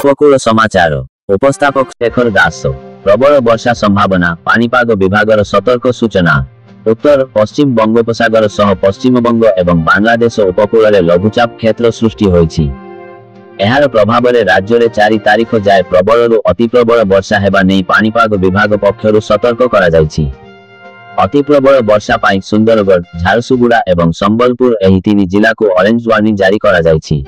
उपकूल समाचार उपस्थापक शेखर दास। प्रबल वर्षा संभावना पानीपाग विभागर सतर्क सूचना। उत्तर पश्चिम बंगोपसागर सह पश्चिम बंग एवं बांग्लादेश उपकूल में लघुचाप क्षेत्र सृष्टि होइछि। एहार प्रभाव में राज्य में 4 तारीख जाए प्रबल अति प्रबल वर्षा हेबा नहीं पानीपाग विभाग पक्षरु सतर्क करा जाइछि। अति प्रबल वर्षा पाई सुंदरगढ़, झारसुगुड़ा एवं संबलपुर एही 3 जिला को ऑरेंज वार्निंग जारी करा जाइछि।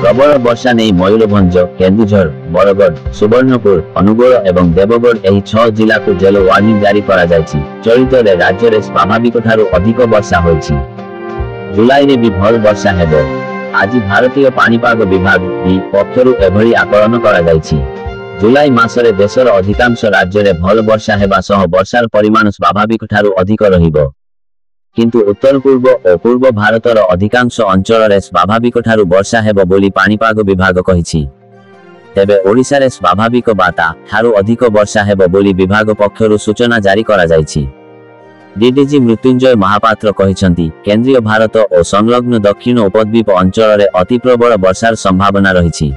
प्रबल वर्षा नहीं मयूरभंज, केन्दुझर, बरगढ़, सुवर्णपुर, अनुगोल एवं देवगढ़ एही 6 जिला को येलो वार्निंग जारी करा जाइछि। चलित राज्य में स्वाभाविक ठारू अधिक वर्षा होइछि। जुलाई रे भी भल वर्षा हेबो। आज भारतीय पानीपाग विभाग पक्षरु एभली आकलन करा जाइछि। जुलाई मासरे देशर अधिकांश राज्य में भल वर्षा हेबा सह वर्षार परिमाण स्वाभाविक ठारू अधिक रहिबो। किंतु उत्तर पूर्व और पूर्व भारतर अधिकांश अंचल रे स्वाभाविक ठारू वर्षा हेबो बोली पानीपाग विभाग कहिछि। तेबे ओडिशा रे स्वाभाविक बाता ठारू अधिक वर्षा हेबो बोली विभाग पक्षरु सूचना जारी करा जाइछि। डीडीजी मृत्युंजय महापात्र कहिसंती केंद्रीय भारत और संलग्न दक्षिण उपद्वीप अंचल रे अति प्रबल वर्षार संभावना रहिछि।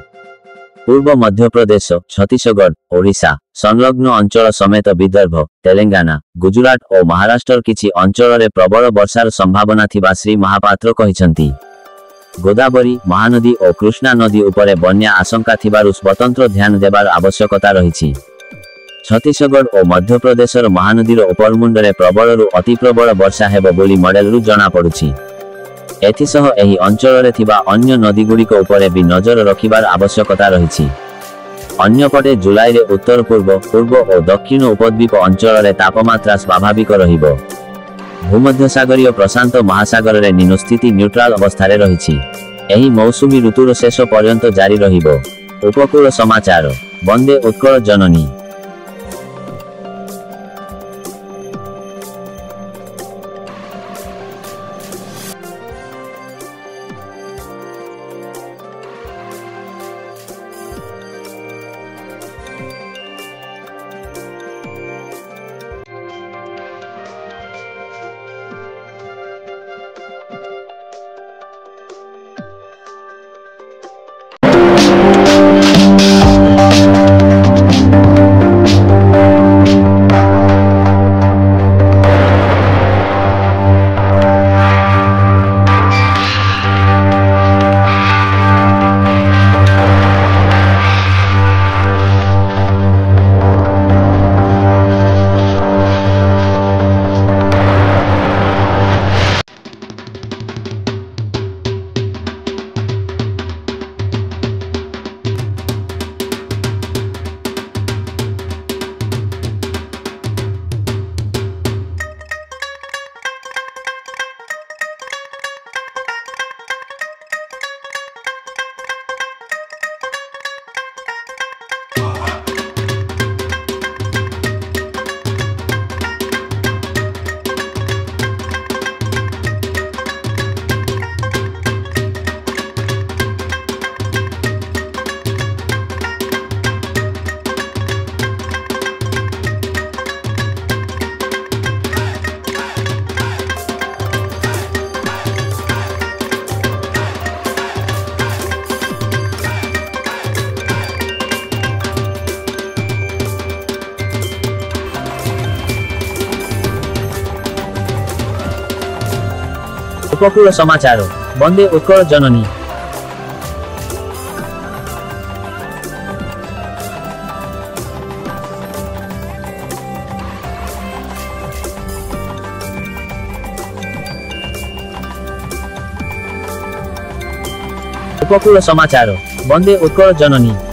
पूर्व मध्य प्रदेश, छत्तीसगढ़, ओडिशा, संलग्न अंचल समेत विदर्भ, तेलंगाना, गुजरात और महाराष्ट्र किछि अंचल रे प्रबल वर्षार संभावना थिबा श्री महापात्र कहिसंती। गोदावरी, महानदी और कृष्णा नदी उपरे बन्या आशंका थिबारु स्वतंत्र ध्यान देबार आवश्यकता रहिछि। छत्तीसगढ़ और मध्य प्रदेशर महानदीर उपरमुंडरे प्रबलरु अति प्रबल वर्षा हेबो बोली मॉडेलरु जणा पडुछि। एथिसह एही अंचल रे थिबा अन्य नदीगुड़िक उपरे भी नजर रखिबार आवश्यकता रहिछि। अन्यपटे जुलाई रे उत्तर पूर्व, पूर्व और दक्षिण उपद्वीप अंचल रे तापमात्रा स्वाभाविक रहिबो। भूमध्यसागरीय प्रशांत महासागर रे निम्न स्थिति न्यूट्राल अवस्था रहिछि। एही मौसुमी ऋतुर शेष पर्यंत जारी रहिबो। उपकूल समाचार वंदे उत्कल जननी। उपकूल समाचार वंदे उत्कल जननी। उपकूल समाचार वंदे उत्कल जननी।